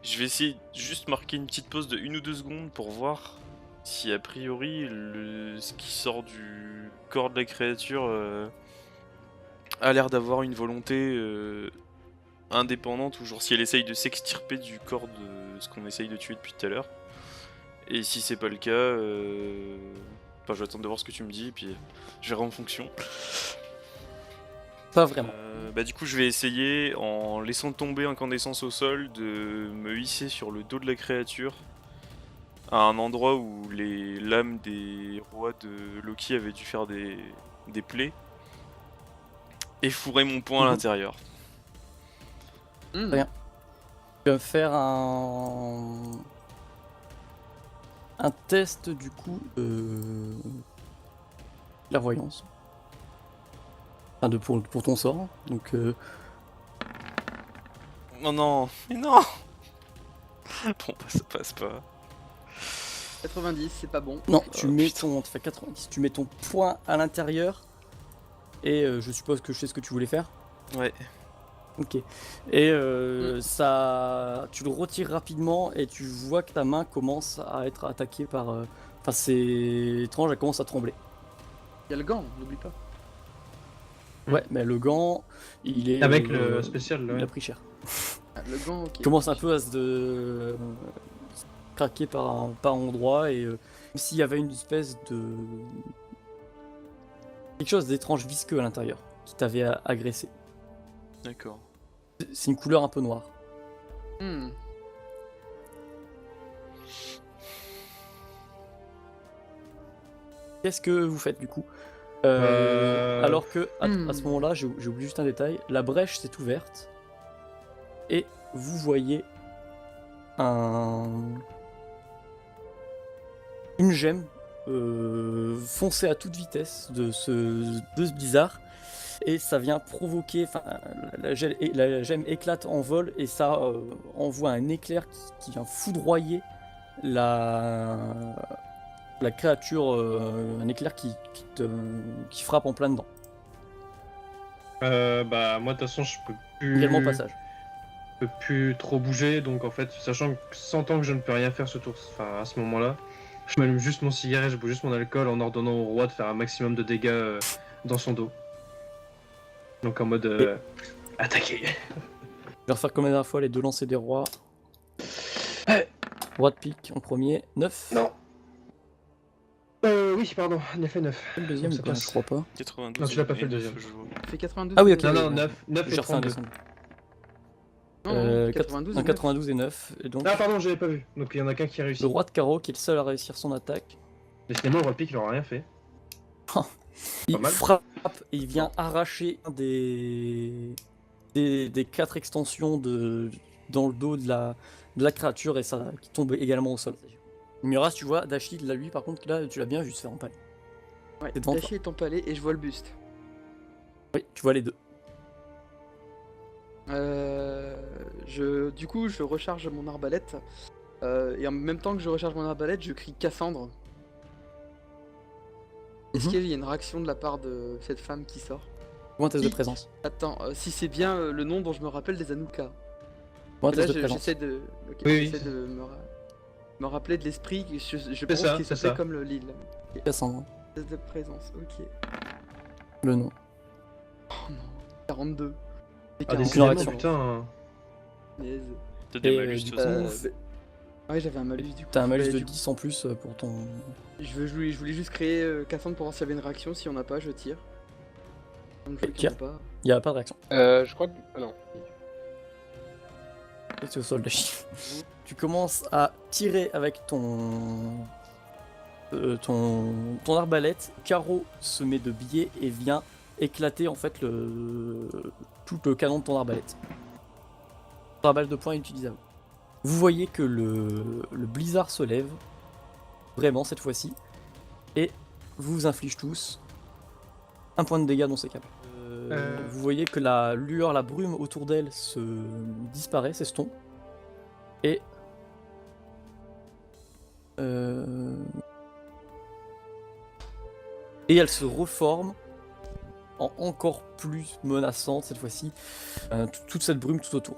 Je vais essayer de juste marquer une petite pause de 1 ou 2 secondes pour voir si a priori ce qui sort du corps de la créature, a l'air d'avoir une volonté, indépendante ou genre si elle essaye de s'extirper du corps de ce qu'on essaye de tuer depuis tout à l'heure. Et si c'est pas le cas, enfin je vais attendre de voir ce que tu me dis et puis je verrai en fonction. Pas vraiment. Bah du coup je vais essayer, en laissant tomber incandescence au sol, de me hisser sur le dos de la créature, à un endroit où les lames des rois de Loki avaient dû faire des plaies, et fourrer mon poing à Mhm. l'intérieur. Rien. Tu vas faire un test du coup de clairvoyance. Enfin, pour ton sort. Donc, Oh non, mais non. Bon bah ça passe pas. 90, c'est pas bon. non, tu Oh, mets putain. ton. Tu fais 90, tu mets ton poing à l'intérieur. Et je suppose que je sais ce que tu voulais faire. Ouais. Ok. Et ça, tu le retires rapidement et tu vois que ta main commence à être attaquée par. Enfin, c'est étrange, elle commence à trembler. Il y a le gant, n'oublie pas. Ouais, mais le gant, il est. Avec le spécial, là, Il ouais. a pris cher. Ah, le gant, ok. Il commence un peu à se craquer par endroit et s'il y avait une espèce de. Quelque chose d'étrange visqueux à l'intérieur qui t'avait agressé. D'accord. C'est une couleur un peu noire. Hmm. Qu'est-ce que vous faites du coup Euh, Alors que à Hmm. ce moment-là, j'ai oublié juste un détail, la brèche s'est ouverte et vous voyez une gemme foncer à toute vitesse de ce blizzard et ça vient provoquer, enfin la gemme éclate en vol et ça envoie un éclair qui vient foudroyer la créature, un éclair qui frappe en plein dedans. Bah moi de toute façon je peux Également au plus, passage. je peux plus trop bouger, donc en fait sachant que sentant que je ne peux rien faire ce tour, enfin à ce moment-là, je m'allume juste mon cigarette, je bois juste mon alcool en ordonnant au roi de faire un maximum de dégâts dans son dos. Donc en mode attaquer. Je vais refaire comme la dernière fois les deux lancers des rois. Ouais. Roi de pique en premier, 9. Non. Oui, pardon, 9 et 9. Le deuxième, Ça ou pas passe. je crois pas. 92. Non, tu l'as pas et fait le 9, deuxième. je vois. Fait 92. Ah oui, ok. Non, non, bon. 9 et J'ai refait un 32. descendant. Non, non, 92 92 et 9. 92 et 9. Et donc, Ah pardon, j'avais pas vu. Donc il y en a qu'un qui a réussi. le roi de carreau qui est le seul à réussir son attaque. Décidément, le roi de pique, il aura rien fait. Il mal. frappe et il vient arracher des 4 extensions dans le dos de la créature et ça qui tombe également au sol. Miras, tu vois, Dashil, là, lui, par contre, là, tu l'as bien vu se faire empaler. Ouais, C'est devant toi. Tachi est empalé et je vois le buste. Oui, tu vois les deux. Du coup, je recharge mon arbalète. Et en même temps que je recharge mon arbalète, je crie Cassandre. Est-ce Mhm. qu'il y a une réaction de la part de cette femme qui sort? Ou un test de Si. présence. Attends, si c'est bien le nom dont je me rappelle des Anouka. Ou un Et là, test de présence. j'essaie de, ok, Oui, j'essaie oui. de me rappeler de l'esprit. Je pense ça, qu'il c'est s'appelait ça. comme l'île. Cassandre, Test de présence, ok. le nom. Oh non, 42. C'est Ah, 40, décidément, décidément, putain. punaise. T'as des Et malus, du de coup, toute façon. fais- Ouais, j'avais un malus du coup. t'as un malus Bah, de du coup, 10 en plus pour ton. je voulais juste créer Cassandre pour voir s'il y avait une réaction. Si on n'a pas, je tire. Donc je vois qu'il y en a pas. Il n'y a pas de réaction. Je crois que. Ah non. C'est au sol, Dashil. Tu commences à tirer avec ton arbalète. Caro se met de biais et vient éclater en fait tout le canon de ton arbalète. Ton arbalète de poing est utilisable. Vous voyez que le blizzard se lève, vraiment cette fois-ci, et vous inflige tous un point de dégâts dans ses câbles. Vous voyez que la lueur, la brume autour d'elle se disparaît, s'estompe, et elle se reforme en encore plus menaçante cette fois-ci, toute cette brume tout autour.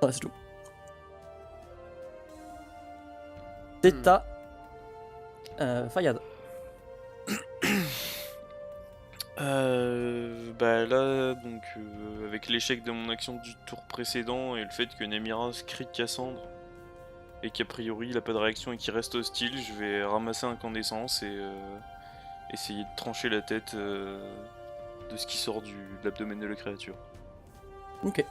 Ouais, c'est tout. C'est à Fayad. Bah là, donc avec l'échec de mon action du tour précédent et le fait que Nemiras crie Cassandre et qu'a priori il a pas de réaction et qu'il reste hostile, je vais ramasser incandescence et essayer de trancher la tête de ce qui sort de l'abdomen de la créature. Ok.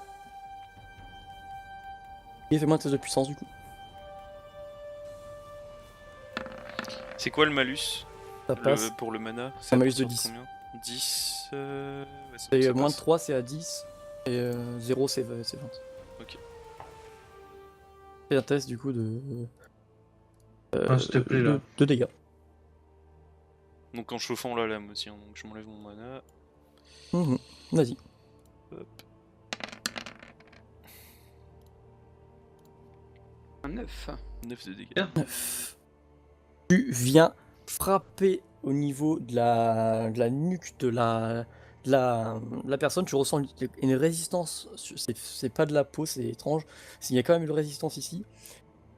Et fais-moi un test de puissance du coup. C'est quoi le malus Ça passe. pour le mana? Un malus de à partir 10. Combien 10 ouais, Et ça moins de passe. 3 c'est à 10. Et 0 c'est 20. Ok. Fais un test du coup de. S'il te plaît, là. De dégâts. Donc en chauffant la lame aussi, hein, donc je m'enlève mon mana. Mhm. Vas-y. Hop. Un 9. 9 de dégâts. Bien. 9. Tu viens frapper au niveau de la nuque de la personne. Tu ressens une résistance. C'est pas de la peau, c'est étrange. Il y a quand même une résistance ici.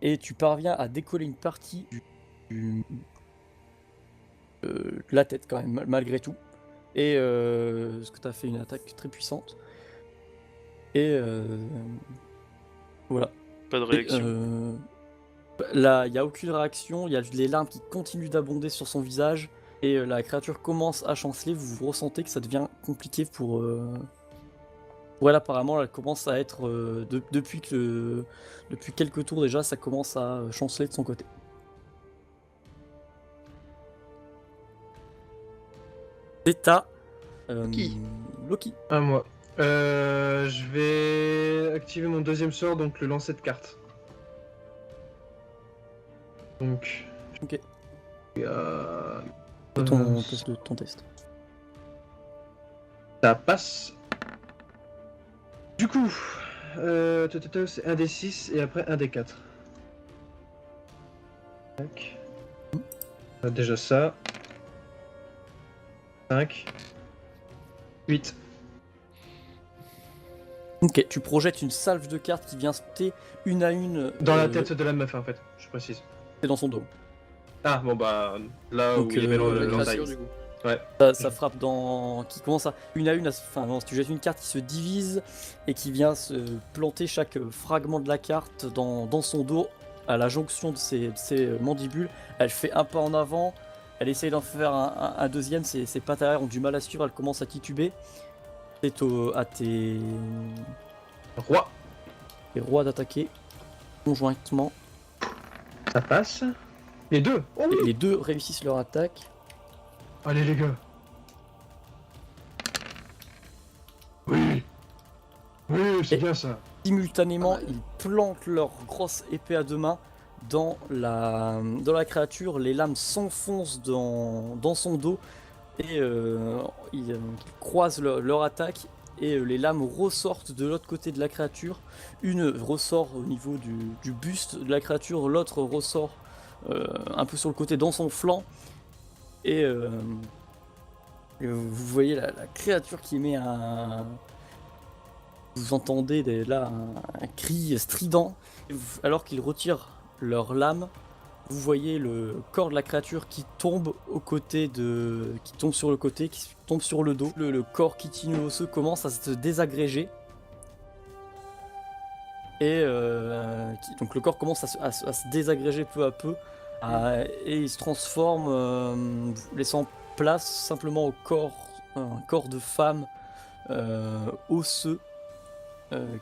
Et tu parviens à décoller une partie de la tête quand même, malgré tout. Et parce que tu as fait une attaque très puissante. Et voilà. Pas de réaction. Là, il n'y a aucune réaction, il y a les larmes qui continuent d'abonder sur son visage. Et la créature commence à chanceler, vous ressentez que ça devient compliqué pour elle apparemment, elle commence à être... depuis quelques tours déjà, ça commence à chanceler de son côté. C'est à Loki. À moi. Je vais activer mon deuxième sort, donc le lancer de cartes. Donc. Ok. Euh, C'est ton test. Ça passe. Du coup, c'est un des 6 et après un des 4. Tac. Déjà ça. 5. 8. Ok, tu projettes une salve de cartes qui vient sauter une à une. Dans la tête de la meuf, en fait, je précise. C'est dans son dos. Ah, bon bah, là Donc, où il y avait la La l'entaille. créature, du coup. Ouais. Ça frappe qui commence à une à une. Enfin, non, tu jettes une carte qui se divise et qui vient se planter chaque fragment de la carte dans son dos à la jonction de ses mandibules. Elle fait un pas en avant. Elle essaye d'en faire un deuxième. Ses pattes arrière ont du mal à suivre. Elle commence à tituber. C'est à tes Roi. rois d'attaquer conjointement. Ça passe. Les deux. Oh oui. Les deux réussissent leur attaque. Allez les gars. Oui. Oui, c'est Et- bien ça. Simultanément, Pas mal. ils plantent leur grosse épée à deux mains dans la créature. Les lames s'enfoncent dans son dos et ils croisent leur attaque. Et les lames ressortent de l'autre côté de la créature. Une ressort au niveau du buste de la créature, l'autre ressort un peu sur le côté dans son flanc. Et vous voyez la créature qui émet vous entendez là un cri strident. Alors qu'ils retirent leur lame, vous voyez le corps de la créature qui tombe qui tombe sur le côté, qui tombe sur le dos. Le corps kitineux osseux commence à se désagréger. Et donc le corps commence à se désagréger peu à peu. Et il se transforme, laissant place simplement au un corps de femme osseux.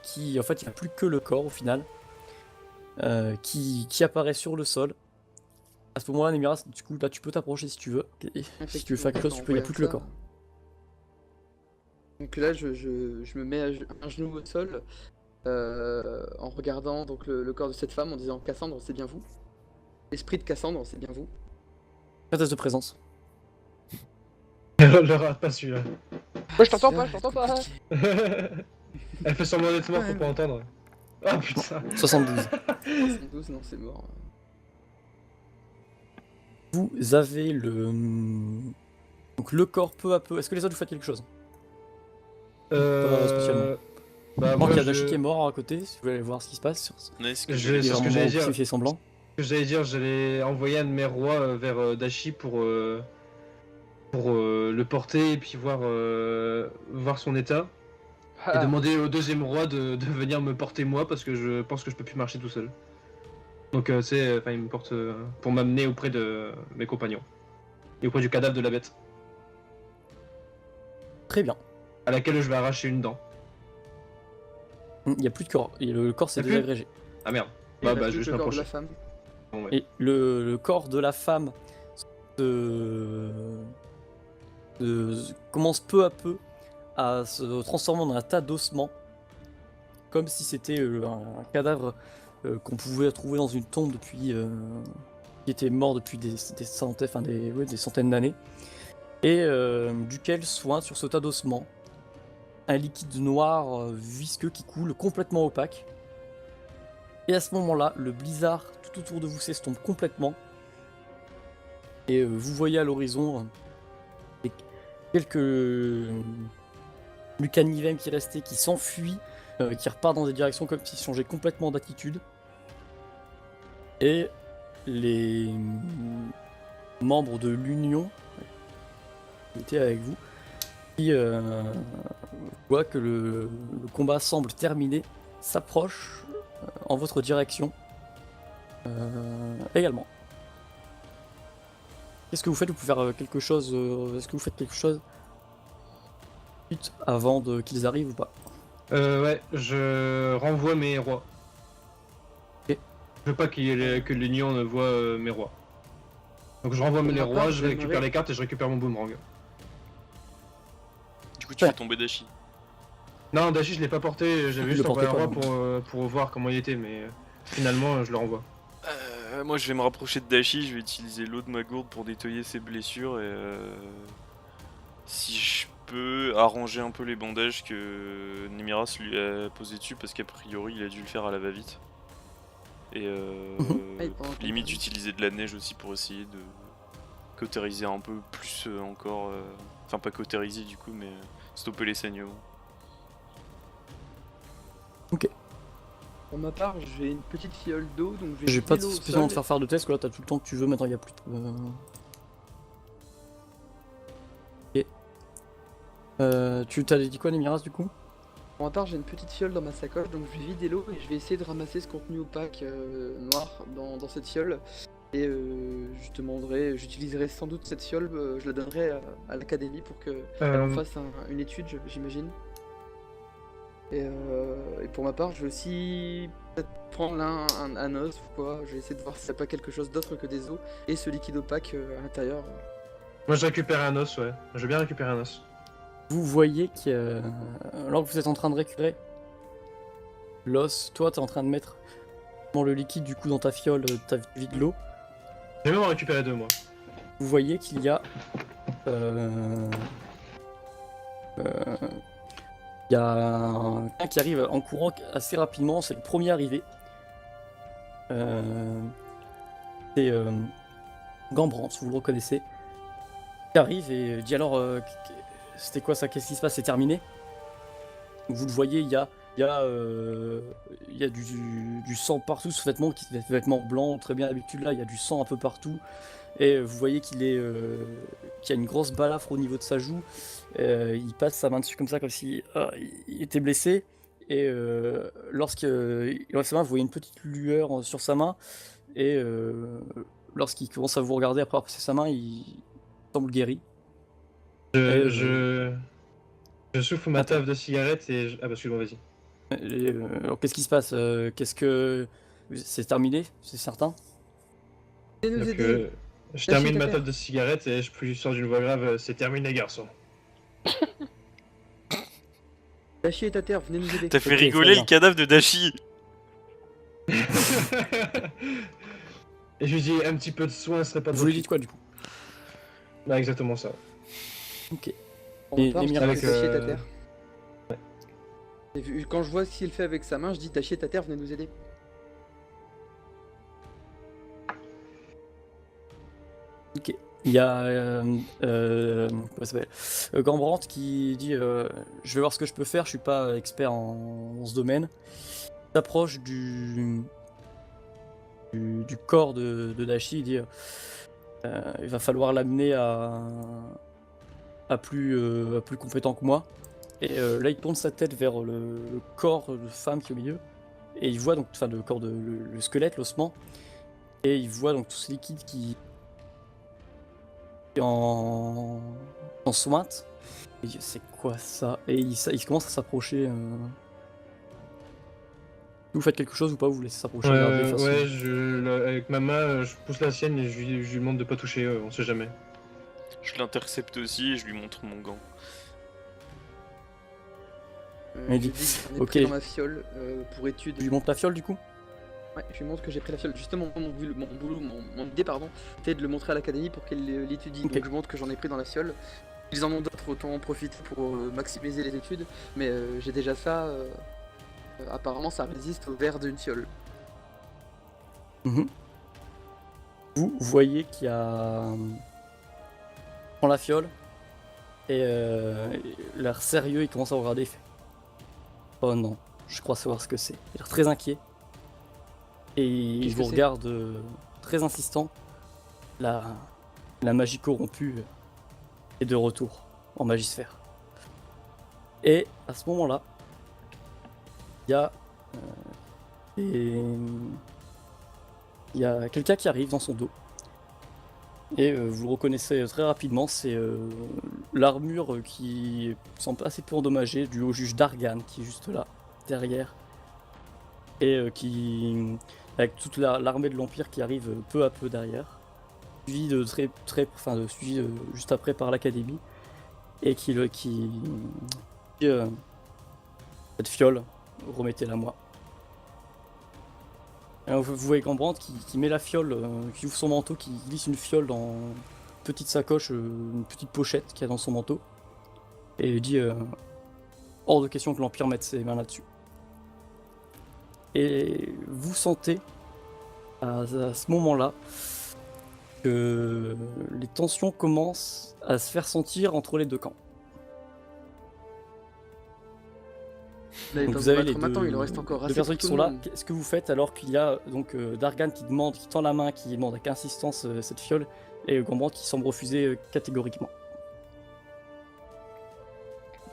Qui en fait il n'y a plus que le corps au final qui apparaît sur le sol. À ce moment-là, Nemiras, du coup, là tu peux t'approcher si tu veux. Et si tu veux faire quelque chose, il n'y a plus que le corps. Donc là, je me mets un genou au sol en regardant donc le corps de cette femme en disant Cassandre, c'est bien vous. L'esprit de Cassandre, c'est bien vous. Un test de présence. Le rate pas celui-là. Ouais, je t'entends pas. Elle fait semblant d'être morte pour pas entendre. Ah putain. 72. 72, non, c'est mort. Vous avez donc le corps peu à peu. Est-ce que les autres vous faites quelque chose? Pas spécialement. Bah, Je moi, qu'il y a Dashi qui est mort à côté, si vous voulez aller voir ce qui se passe. Nice que Je- Il est c'est ce que vraiment j'allais dire. fait semblant. J'allais dire, j'allais envoyer un de mes rois vers Dashi pour le porter et puis voir son état. Et Ah, demander au deuxième roi de venir me porter moi parce que je pense que je peux plus marcher tout seul. Donc il me porte pour m'amener auprès de mes compagnons. Et auprès du cadavre de la bête. Très bien. À laquelle je vais arracher une dent. Il n'y a plus de corps. Et le corps s'est Y a plus désagrégé. Ah merde. il Bah, reste je plus vais que le corps de m'approcher. la femme. Bon, ouais. Et le corps de la femme commence peu à peu à se transformer en un tas d'ossements, comme si c'était un cadavre qu'on pouvait trouver dans une tombe depuis, qui était mort depuis des centaines, enfin des centaines d'années, et duquel soin sur ce tas d'ossements un liquide noir visqueux qui coule complètement opaque. Et à ce moment-là, le blizzard tout autour de vous s'estompe complètement. Et vous voyez à l'horizon quelques Lucanivem qui restaient, qui s'enfuient, qui repartent dans des directions comme s'ils changeaient complètement d'attitude. Et les membres de l'Union qui étaient avec vous, qui voient que le combat semble terminé, s'approchent en votre direction également. Qu'est-ce que vous faites? Vous pouvez faire quelque chose. Est-ce que vous faites quelque chose vite avant qu'ils arrivent ou pas? Ouais, je renvoie mes rois. Ok. Je veux pas que l'Union ne voit mes rois. Donc je renvoie Pour les ma rois, part, je récupère j'aimerais- les cartes et je récupère mon boomerang. Du coup, tu Ouais. fais tomber Dashi. Non, Dashi je l'ai pas porté, j'avais Je juste le portais envoyé un pas, roi pour voir comment il était, mais finalement je le renvoie. Moi, je vais me rapprocher de Dashi, je vais utiliser l'eau de ma gourde pour nettoyer ses blessures et si je peux arranger un peu les bandages que Nemiras lui a posé dessus parce qu'a priori il a dû le faire à la va-vite. Et Ah, il prend un limite temps. utiliser de la neige aussi pour essayer de cautériser un peu plus encore. Enfin, pas cautériser du coup, mais stopper les saignements. Pour ma part, j'ai une petite fiole d'eau, donc je vais J'ai pas vider l'eau au spécialement de sol. faire de test, que là t'as tout le temps que tu veux, maintenant il y a plus de. Ok. Tu t'as dit quoi, Nemiras, du coup? Pour ma part, j'ai une petite fiole dans ma sacoche, donc je vais vider l'eau et je vais essayer de ramasser ce contenu opaque noir dans cette fiole. Et j'utiliserai sans doute cette fiole, je la donnerai à l'académie pour qu'elle en fasse une étude, j'imagine. Et pour ma part, je vais aussi peut-être prendre un os ou quoi. Je vais essayer de voir s'il n'y a pas quelque chose d'autre que des os et ce liquide opaque à l'intérieur. Moi je récupère un os, ouais. Je veux bien récupérer un os. Vous voyez que alors que vous êtes en train de récupérer l'os, toi t'es en train de mettre dans le liquide du coup dans ta fiole, ta vide l'eau. Je vais même en récupérer deux moi. Vous voyez qu'il y a il y a un qui arrive en courant assez rapidement, c'est le premier arrivé. C'est Gambrance, vous le reconnaissez. Qui arrive et dit alors c'était quoi ça, qu'est-ce qui se passe, c'est terminé? Vous le voyez, il y a du sang partout, ce vêtement qui est des vêtements blancs, très bien d'habitude là, il y a du sang un peu partout. Et vous voyez qu'il y a une grosse balafre au niveau de sa joue. Il passe sa main dessus comme ça, comme si il était blessé. Et lorsqu'il lève sa main, vous voyez une petite lueur sur sa main. Et lorsqu'il commence à vous regarder après avoir passé sa main, il semble guéri. Je souffle ma Attends. taf de cigarette et ah bah excuse-moi, vas-y. Alors qu'est-ce qui se passe? Qu'est-ce que c'est terminé? C'est certain? Venez nous Donc, aider. je Dashi termine est à ma terre. taf de cigarette et je sors d'une voix grave, c'est terminé garçon. Dashi est à terre, venez nous aider. T'as fait Ok, rigoler ça le cadavre de Dashi. Et je lui dis un petit peu de soin serait pas de Vous lui refus. dites quoi du coup? Bah exactement ça. Ok. Pour ma part, Et je dis Mira- que Dashi est à Avec, terre. Et quand je vois ce qu'il fait avec sa main, je dis Dashi est à terre, venez nous aider. Ok. Il y a comment ça s'appelle Gambrandt qui dit je vais voir ce que je peux faire, je suis pas expert en ce domaine. Il s'approche du corps de Dashi, il dit il va falloir l'amener à plus compétent que moi. Et là il tourne sa tête vers le corps de femme qui est au milieu. Et il voit donc, enfin le corps le squelette, l'ossement. Et il voit donc tout ce liquide qui en sointe. Et il dit, c'est quoi ça? Et il commence à s'approcher. Vous faites quelque chose ou pas? Vous laissez s'approcher? Regardez, de toute façon. Ouais, avec ma main, je pousse la sienne et je lui demande de pas toucher, on sait jamais. Je l'intercepte aussi et je lui montre mon gant. Mais Je dit, lui dis que j'en ai ok. pris dans ma fiole pour étude. Tu lui montres la fiole du coup? Ouais, je lui montre que j'ai pris la fiole. Justement, mon idée, pardon, c'était de le montrer à l'académie pour qu'elle l'étudie. Ok. Donc je montre que j'en ai pris dans la fiole. Ils en ont d'autres, autant en profiter pour maximiser les études. Mais j'ai déjà ça. Apparemment, ça résiste au verre d'une fiole. Mhm. Vous voyez qu'il y a. Prend la fiole et l'air sérieux, il commence à vous regarder. Il fait oh non, je crois savoir ce que c'est. Il a l'air très inquiet et il Qu'est-ce vous que c'est regarde très insistant. La magie corrompue est de retour en Magisphère. Et à ce moment-là, il y a il y a quelqu'un qui arrive dans son dos. Et vous le reconnaissez très rapidement, c'est l'armure qui semble assez peu endommagée du haut juge Dargan qui est juste là, derrière. Et qui, avec toute l'armée de l'Empire qui arrive peu à peu derrière. Suivi suivi juste après par l'Académie. Et qui cette fiole, remettez-la moi. Alors, vous voyez Gambrandt qui met la fiole, qui ouvre son manteau, qui glisse une fiole dans une petite sacoche, une petite pochette qu'il y a dans son manteau. Et il dit hors de question que l'Empire mette ses mains là-dessus. Et vous sentez à ce moment-là que les tensions commencent à se faire sentir entre les deux camps. Là, il Donc va vous vous avez battre les maintenant, il en reste encore deux assez personnes pour qui tout sont le là. monde. Qu'est-ce que vous faites alors qu'il y a donc Dargan qui tend la main, qui demande avec insistance cette fiole, et Gambrandt qui semble refuser catégoriquement.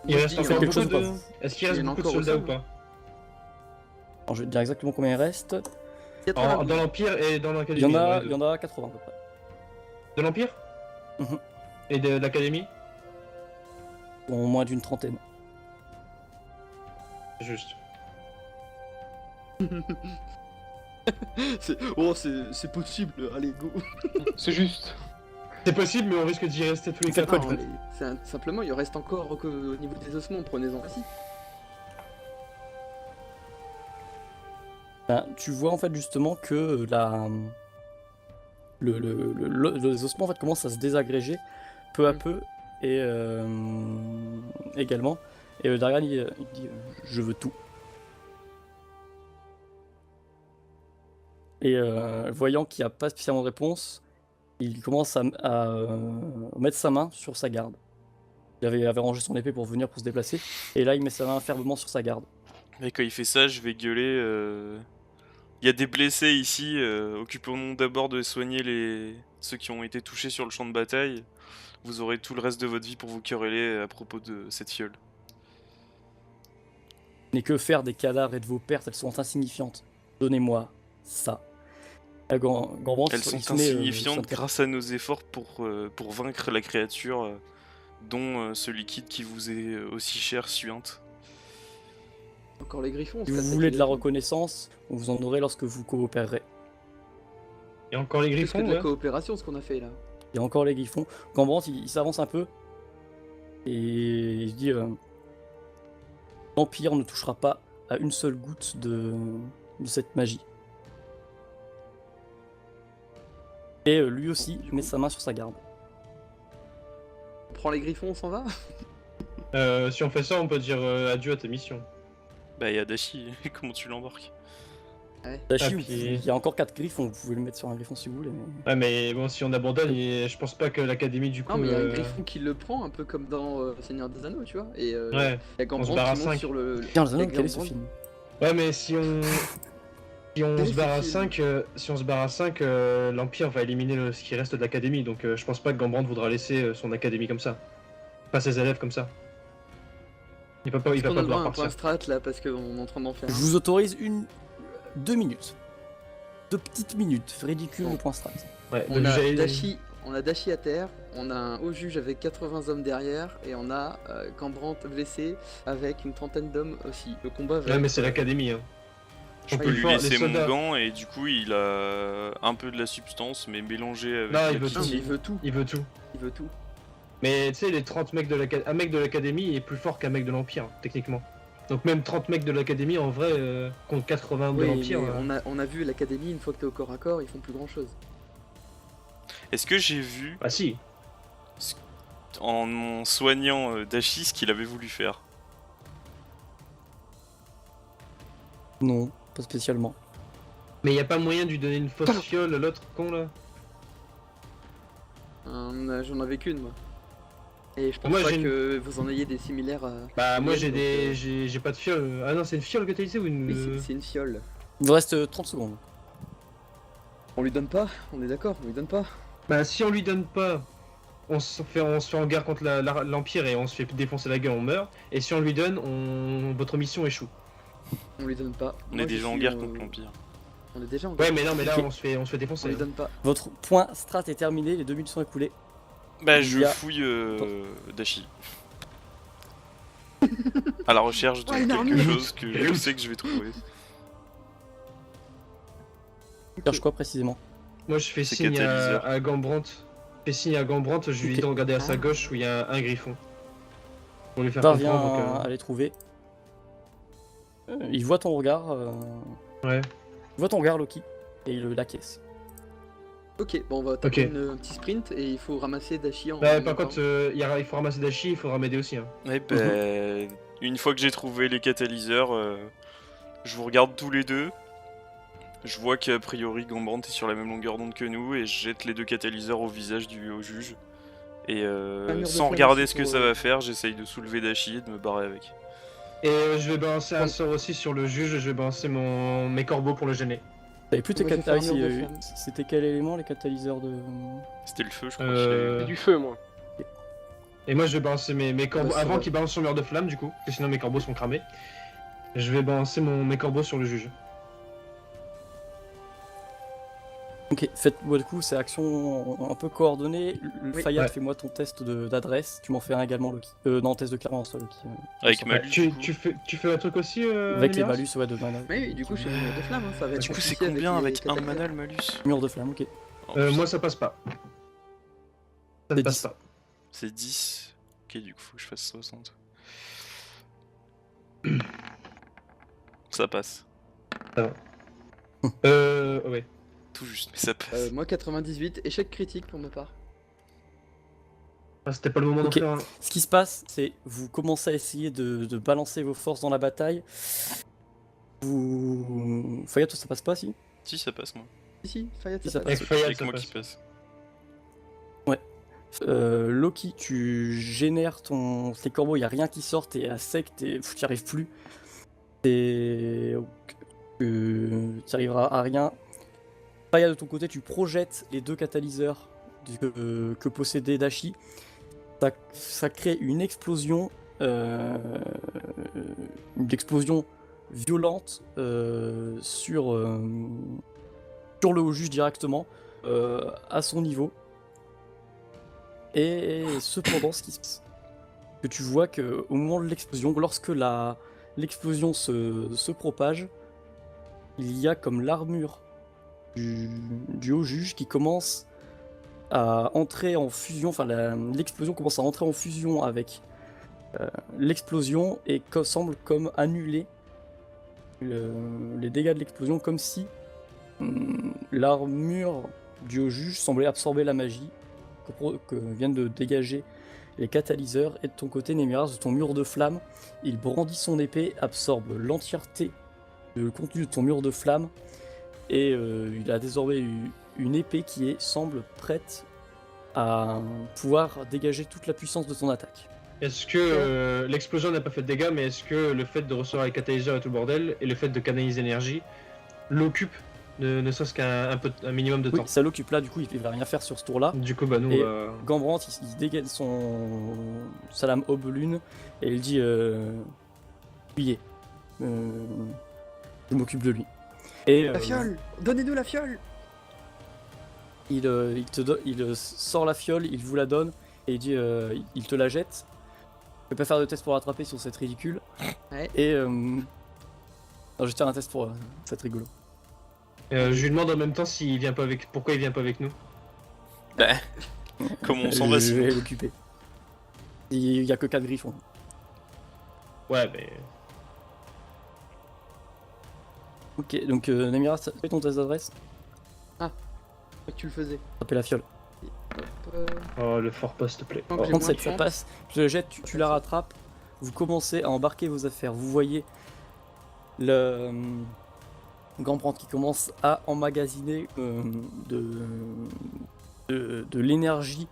Il Moi, je reste dis, encore quelque beaucoup chose ou de. pas Est-ce qu'il Il reste y en a beaucoup de encore au soldats ou sol. pas? Alors je vais te dire exactement combien il reste. 80. Dans l'Empire et dans Il y l'Académie. il y en a 80 à peu près. De l'Empire Mhm. Et de l'Académie? Au moins d'une trentaine. Juste. C'est possible, allez, go. C'est juste. C'est possible, mais on risque d'y rester tous les Faites quoi, 4 du coup Simplement, il reste encore au niveau des ossements, prenez-en aussi. Ben, tu vois en fait justement que les ossements en fait commencent à se désagréger peu à peu et également. Et Dargan il dit je veux tout. Et voyant qu'il n'y a pas spécialement de réponse, il commence à mettre sa main sur sa garde. Il avait rangé son épée pour venir pour se déplacer, et là il met sa main fermement sur sa garde. Et quand il fait ça, je vais gueuler. Il y a des blessés ici. Occupons-nous d'abord de soigner ceux qui ont été touchés sur le champ de bataille. Vous aurez tout le reste de votre vie pour vous quereller à propos de cette fiole. Mais que faire des cadavres et de vos pertes? Elles sont insignifiantes. Donnez-moi ça. Gambrandt, Elles il sont se met, insignifiantes sur le terrain. grâce à nos efforts pour vaincre la créature, dont ce liquide qui vous est aussi cher suinte. Encore les griffons. on Si se vous casse voulez de la gueule. reconnaissance, vous en aurez lorsque vous coopérerez. Et encore les Plus que griffons, de la ouais. coopération, ce qu'on a fait là. Il y a encore les griffons. Gambrandt, il s'avance un peu. Et il dit l'Empire ne touchera pas à une seule goutte de cette magie. Et lui aussi met sa main sur sa garde. On prend les griffons, on s'en va. Si on fait ça, on peut dire adieu à ta mission. Bah, y'a Dashi, comment tu l'embarques? Dashi, Ah, vous puis- pouvez- il y a encore 4 griffons, vous pouvez le mettre sur un griffon si vous voulez. Mais... Ouais, mais bon, si on abandonne, je pense pas que l'académie du coup. Non, mais il y a un griffon qui le prend, un peu comme dans Seigneur des Anneaux, tu vois. Et Ouais, il y a on se barre Gambran à qui monte 5. sur le. Tiens, les anneaux, avec quel est ce Gambran. film Ouais, mais si on se barre à Quel est ce 5, si on se barre à 5, l'Empire va éliminer ce qui reste de l'académie. Donc je pense pas que Gambrand voudra laisser son académie comme ça. Pas ses élèves comme ça. Il va pas Est-ce qu'on a le droit vouloir à un point partir. strat là parce qu'on est en train d'en faire Je un. vous autorise 2 minutes. 2 petites minutes, ridicule Bon. le point strat. Ouais, On donc a Dashi, à terre, on a un haut juge avec 80 hommes derrière, et on a Gambran blessé avec une trentaine d'hommes aussi. Le combat va Ouais, mais être, c'est l'académie. Hein. Je Ouais, peux il lui faut- laisser les mon soldats- gant et du coup il a un peu de la substance mais mélangé avec Non, la il veut kitty. Non, mais il veut tout, Il veut tout. il veut tout. Mais tu sais, les 30 mecs de un mec de l'académie est plus fort qu'un mec de l'Empire, techniquement. Donc même 30 mecs de l'académie, en vrai, contre 80 de Oui, l'Empire. mais on a vu l'académie, une fois que t'es au corps à corps, ils font plus grand chose. Est-ce que j'ai vu Ah si. en soignant Dashi ce qu'il avait voulu faire? Non, pas spécialement. Mais y a pas moyen de lui donner une fausse fiole, l'autre con là. J'en avais qu'une, moi. Et je pense Moi, pas j'ai que vous en ayez des similaires à. Bah moi Oui, j'ai donc, des. J'ai pas de fiole. Ah non, c'est une fiole que t'as utilisée ou une. Oui, c'est une fiole. Il vous reste 30 secondes. On lui donne pas, on est d'accord, on lui donne pas. Bah si on lui donne pas, on se fait en guerre contre l'Empire et on se fait défoncer la gueule, on meurt. Et si on lui donne, votre mission échoue. On lui donne pas. On Moi, est je déjà en suis, guerre contre l'Empire. On est déjà en Ouais guerre. mais non mais là Ok. on se fait On défoncer. lui donne pas. Votre point strat est terminé, les 2 minutes sont écoulées. Bah Il je y a- fouille Dashi. À la recherche de Ouais, une quelque armure. chose que je sais que je vais trouver. Cherche quoi précisément? Moi je fais C'est signe catalyseur. à Gambrant. Je fais signe à Gambrant, je lui Ok. dis de regarder à sa Ah. gauche où il y a un griffon. Pour lui faire Parviens comprendre. à les trouver. Il voit ton regard. Ouais. Il voit ton regard, Loki, et il l'acquiesce. Ok, bon, on va taper Ok. un petit sprint et il faut ramasser Dashi en. Bah, en par même contre, temps. il faut ramasser Dashi, il faudra m'aider aussi. Hein. Ouais, bah, une fois que j'ai trouvé les catalyseurs, je vous regarde tous les deux. Je vois qu'a priori Gambrand est sur la même longueur d'onde que nous et je jette les 2 catalyseurs au visage du haut juge. Et Un mur de sans flamme regarder aussi ce que pour, ça va faire, j'essaye de soulever Dashi et de me barrer avec. Et je vais balancer un sort aussi sur le juge, je vais balancer mes corbeaux pour le gêner. T'avais plus tes Moi, j'ai fait un mur de catalyseurs. flamme. C'était quel élément les catalyseurs de. C'était le feu, je crois. Euh, C'est du feu, moi. Et moi je vais balancer mes corbeaux, Bah, ça avant va. qu'il balance son mur de flamme du coup, parce que sinon mes corbeaux sont cramés. Je vais balancer mes corbeaux sur le juge. Ok, faites-moi du coup, c'est action un peu coordonnée. Oui. Fayad, Ouais. fais-moi ton test d'adresse. Tu m'en fais un également, Loki. Non, test de clairance, toi, Loki. Avec Ouais, malus. Tu, du coup. tu fais un truc aussi Avec les Numéros malus, ouais, de mana. Oui, du coup, je fais un mur de flamme, hein, ça va être. Du coup, c'est compliqué combien les avec un catapultes. mana le malus? Mur de flamme, ok. Oh, putain, Moi ça passe pas. Ça ne C'est passe 10. pas. C'est 10. Ok, du coup, faut que je fasse 60. Ça passe. Ouais. Tout juste, mais ça passe. Moi, 98, échec critique pour ma part. Ah, c'était pas le moment Ok. d'en faire un. Ce qui se passe, c'est vous commencez à essayer de balancer vos forces dans la bataille. Vous. Fayad, toi, ça passe pas, si? Si, ça passe, moi. Si, Fayad, Si, ça ça passe. Avec Fayad, Avec ça moi passe. qui passe. Loki, tu génères tes corbeaux, il n'y a rien qui sort, t'es à sec, tu n'y arrives plus. Tu arriveras à rien. Faya, de ton côté, tu projettes les 2 catalyseurs que possédait Dashi. Ça crée une explosion violente sur le haut juge directement, à son niveau. Et cependant, ce qui se passe, que tu vois que au moment de l'explosion, lorsque l'explosion se propage, il y a comme l'armure du haut juge qui commence à entrer en fusion, enfin l'explosion commence à entrer en fusion avec l'explosion et semble comme annuler les dégâts de l'explosion, comme si l'armure du haut juge semblait absorber la magie que viennent de dégager les catalyseurs. Et de ton côté, Némiras, de ton mur de flamme, il brandit son épée, absorbe l'entièreté le contenu de ton mur de flamme et il a désormais une épée qui semble prête à pouvoir dégager toute la puissance de ton attaque. Est-ce que l'explosion n'a pas fait de dégâts, mais est-ce que le fait de recevoir les catalyseurs et tout le bordel, et le fait de canaliser l'énergie, l'occupe ne serait-ce un minimum de Oui, temps? ça l'occupe là, du coup il va rien faire sur ce tour là. Du coup, bah nous, Et Gambrand il dégaine sa lame aube lune et il dit oui, je m'occupe de lui. Et La fiole! Donnez-nous la fiole! il sort la fiole, il vous la donne et il dit il te la jette. Je vais pas faire de test pour rattraper sur cette ridicule. Ouais. Et non, je vais faire un test pour cette rigolo. je lui demande en même temps s'il vient pas avec, pourquoi il vient pas avec nous. Bah, comme on s'en va Je sinon. vais l'occuper. Il y a que 4 griffons. Ouais, mais Ok, donc Namira, fais ton test d'adresse. Que tu le faisais. Attrapez la fiole. Hop, oh le fort pas s'il te plaît. Donc, Oh. j'ai moins 37, de ça chance. passe. Tu la jettes, tu la rattrapes. Vous commencez à embarquer vos affaires. Vous voyez le Gambrand qui commence à emmagasiner de l'énergie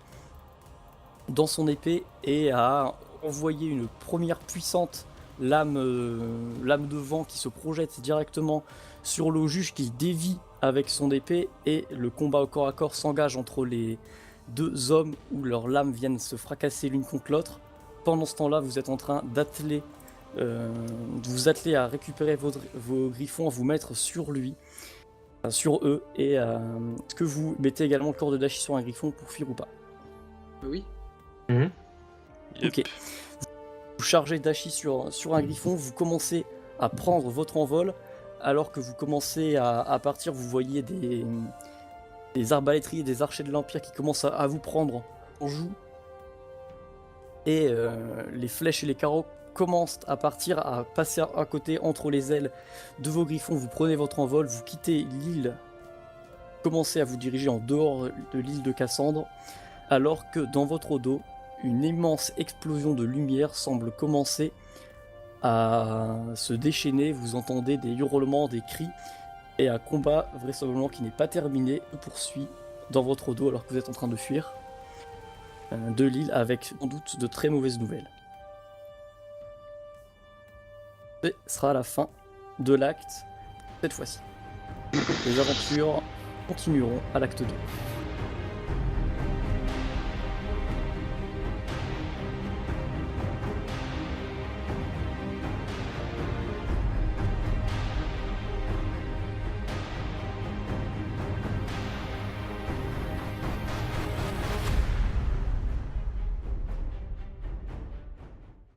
dans son épée et à envoyer une première puissante lame de vent qui se projette directement sur le juge qui dévie avec son épée et le combat au corps à corps s'engage entre les deux hommes où leurs lames viennent se fracasser l'une contre l'autre. Pendant ce temps-là, vous êtes en train de vous atteler à récupérer vos griffons, à vous mettre sur lui, sur eux, et est-ce que vous mettez également le corps de Dashi sur un griffon pour fuir ou pas? Oui. Yep. Ok. Vous chargez Dashi sur un griffon, vous commencez à prendre votre envol, alors que vous commencez à partir, vous voyez des arbalétriers, des archers de l'Empire qui commencent à vous prendre en joue. Et les flèches et les carreaux commencent à partir, à passer à côté entre les ailes de vos griffons. Vous prenez votre envol, vous quittez l'île, commencez à vous diriger en dehors de l'île de Cassandre, alors que dans votre dos, une immense explosion de lumière semble commencer à se déchaîner. Vous entendez des hurlements, des cris, et un combat vraisemblablement qui n'est pas terminé se poursuit dans votre dos alors que vous êtes en train de fuir de l'île avec sans doute de très mauvaises nouvelles. Ce sera la fin de l'acte cette fois-ci. Les aventures continueront à l'acte 2.